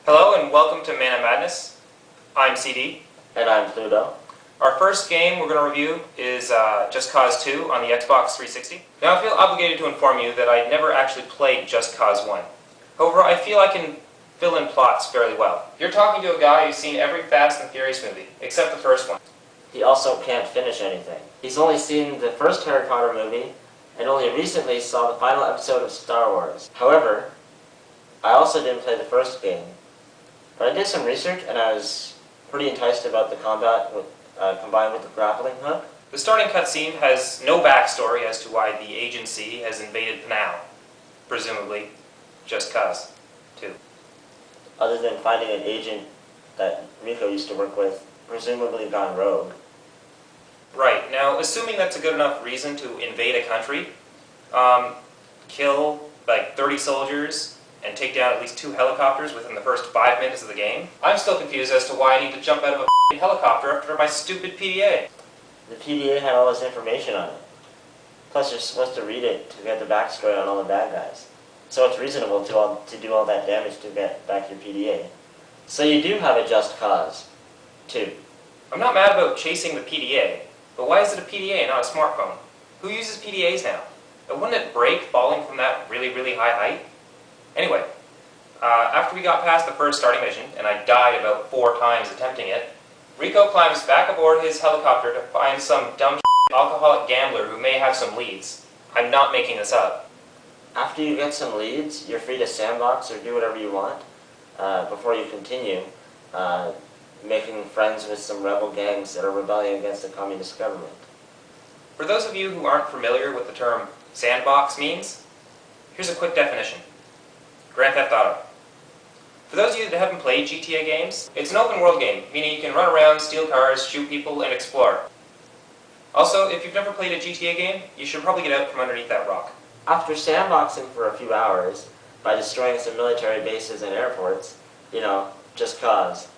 Hello and welcome to Man of Madness. I'm CD. And I'm Pluto. Our first game we're going to review is Just Cause 2 on the Xbox 360. Now I feel obligated to inform you that I never actually played Just Cause 1. However, I feel I can fill in plots fairly well. You're talking to a guy who's seen every Fast and Furious movie, except the first one. He also can't finish anything. He's only seen the first Harry Potter movie, and only recently saw the final episode of Star Wars. However, I also didn't play the first game, but I did some research and I was pretty enticed about the combat combined with the grappling hook. The starting cutscene has no backstory as to why the agency has invaded Panau, presumably Just Cause 2. Other than finding an agent that Rico used to work with, presumably gone rogue. Right. Now, assuming that's a good enough reason to invade a country, kill like 30 soldiers, and take down at least 2 helicopters within the first 5 minutes of the game, I'm still confused as to why I need to jump out of a helicopter after my stupid PDA. The PDA had all this information on it. Plus, you're supposed to read it to get the backstory on all the bad guys. So it's reasonable to do all that damage to get back your PDA. So you do have a Just Cause 2. I'm not mad about chasing the PDA, but why is it a PDA and not a smartphone? Who uses PDAs now? And wouldn't it break falling from that really, really high height? Anyway, after we got past the first starting mission, and I died about 4 times attempting it, Rico climbs back aboard his helicopter to find some dumb alcoholic gambler who may have some leads. I'm not making this up. After you get some leads, you're free to sandbox or do whatever you want before you continue making friends with some rebel gangs that are rebelling against the communist government. For those of you who aren't familiar with the term sandbox means, here's a quick definition. Grand Theft Auto. For those of you that haven't played GTA games, it's an open world game, meaning you can run around, steal cars, shoot people, and explore. Also, if you've never played a GTA game, you should probably get out from underneath that rock. After sandboxing for a few hours, by destroying some military bases and airports, Just Cause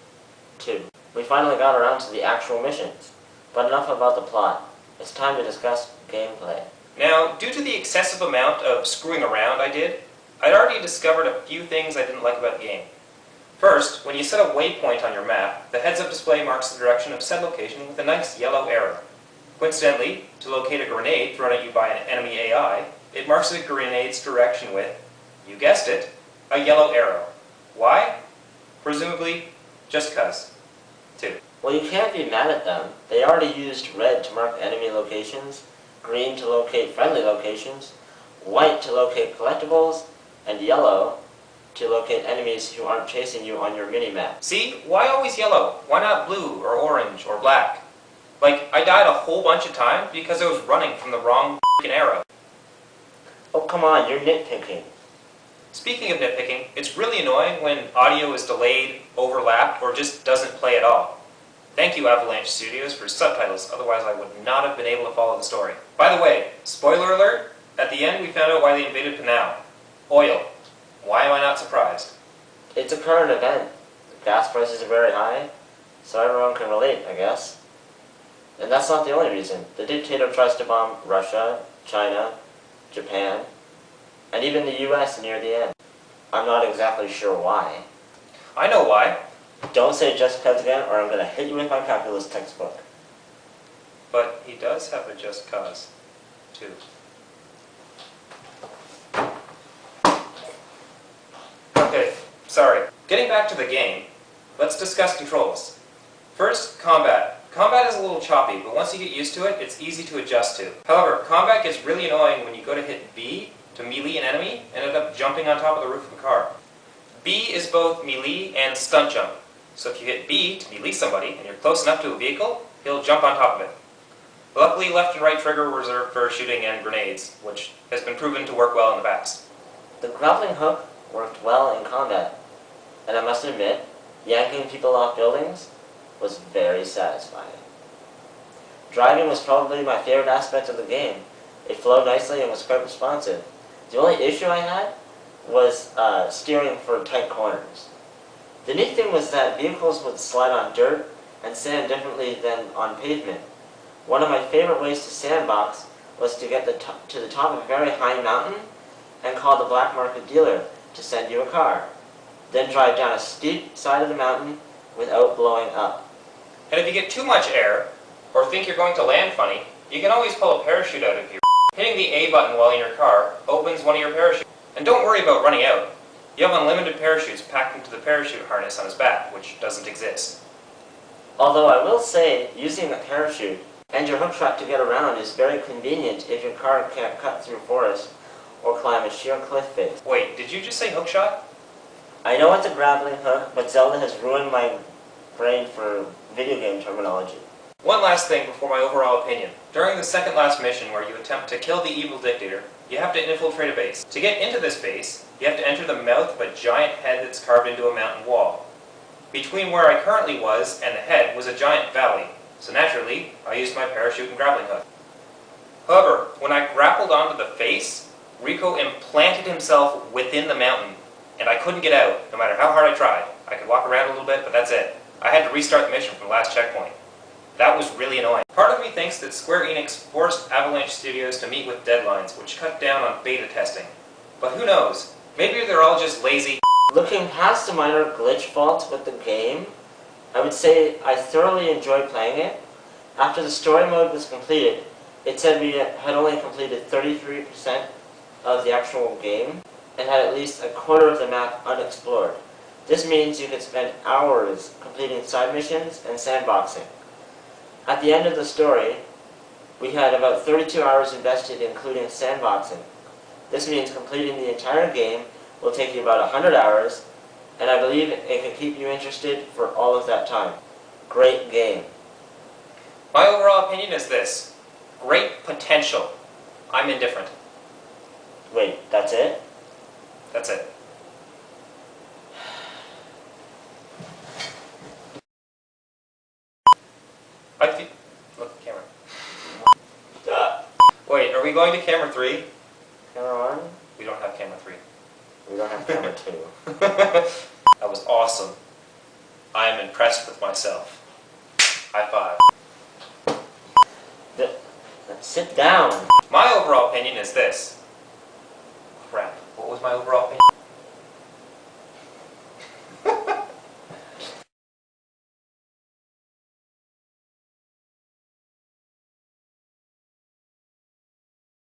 2, we finally got around to the actual missions. But enough about the plot. It's time to discuss gameplay. Now, due to the excessive amount of screwing around I did, I'd already discovered a few things I didn't like about the game. First, when you set a waypoint on your map, the heads-up display marks the direction of said location with a nice yellow arrow. Coincidentally, to locate a grenade thrown at you by an enemy AI, it marks the grenade's direction with, you guessed it, a yellow arrow. Why? Presumably, Just Cause 2. Well, you can't be mad at them. They already used red to mark enemy locations, green to locate friendly locations, white to locate collectibles, and yellow to locate enemies who aren't chasing you on your mini-map. See? Why always yellow? Why not blue, or orange, or black? Like, I died a whole bunch of times because I was running from the wrong f***ing arrow. Oh, come on, you're nitpicking. Speaking of nitpicking, it's really annoying when audio is delayed, overlapped, or just doesn't play at all. Thank you, Avalanche Studios, for subtitles, otherwise I would not have been able to follow the story. By the way, spoiler alert, at the end we found out why they invaded Panau. Oil. Why am I not surprised? It's a current event. Gas prices are very high, so everyone can relate, I guess. And that's not the only reason. The dictator tries to bomb Russia, China, Japan, and even the US near the end. I'm not exactly sure why. I know why. Don't say Just Cause again, or I'm going to hit you with my calculus textbook. But he does have a Just Cause 2. Okay, sorry. Getting back to the game, let's discuss controls. First, combat. Combat is a little choppy, but once you get used to it, it's easy to adjust to. However, combat gets really annoying when you go to hit B to melee an enemy and end up jumping on top of the roof of a car. B is both melee and stunt jump. So if you hit B to melee somebody and you're close enough to a vehicle, he'll jump on top of it. Luckily, left and right trigger were reserved for shooting and grenades, which has been proven to work well in the past. The grappling hook worked well in combat, and I must admit, yanking people off buildings was very satisfying. Driving was probably my favorite aspect of the game. It flowed nicely and was quite responsive. The only issue I had was steering for tight corners. The neat thing was that vehicles would slide on dirt and sand differently than on pavement. One of my favorite ways to sandbox was to get to the top of a very high mountain and call the black market dealer to send you a car. then drive down a steep side of the mountain without blowing up. And if you get too much air, or think you're going to land funny, you can always pull a parachute out of your. Hitting the A button while in your car opens one of your parachutes. And don't worry about running out. You have unlimited parachutes packed into the parachute harness on his back, which doesn't exist. Although I will say, using a parachute and your hook shot to get around is very convenient if your car can't cut through forest or climb a sheer cliff face. Wait, did you just say hook shot? I know it's a grappling hook, but Zelda has ruined my brain for video game terminology. One last thing before my overall opinion. During the second last mission where you attempt to kill the evil dictator, you have to infiltrate a base. To get into this base, you have to enter the mouth of a giant head that's carved into a mountain wall. Between where I currently was and the head was a giant valley, so naturally, I used my parachute and grappling hook. However, when I grappled onto the face, Rico implanted himself within the mountain, and I couldn't get out, no matter how hard I tried. I could walk around a little bit, but that's it. I had to restart the mission from the last checkpoint. That was really annoying. Part of me thinks that Square Enix forced Avalanche Studios to meet with deadlines, which cut down on beta testing. But who knows? Maybe they're all just lazy. Looking past the minor glitch faults with the game, I would say I thoroughly enjoyed playing it. After the story mode was completed, it said we had only completed 33% of the actual game and had at least a quarter of the map unexplored. This means you could spend hours completing side missions and sandboxing. At the end of the story, we had about 32 hours invested including sandboxing. This means completing the entire game will take you about 100 hours, and I believe it can keep you interested for all of that time. Great game. My overall opinion is this. Great potential. I'm indifferent. Wait, that's it? That's it. Look, camera. Wait, are we going to camera 3? Camera 1? We don't have camera 3. We don't have camera 2. That was awesome. I am impressed with myself. High five. Sit down. My overall opinion is this. Crap. What was my overall opinion?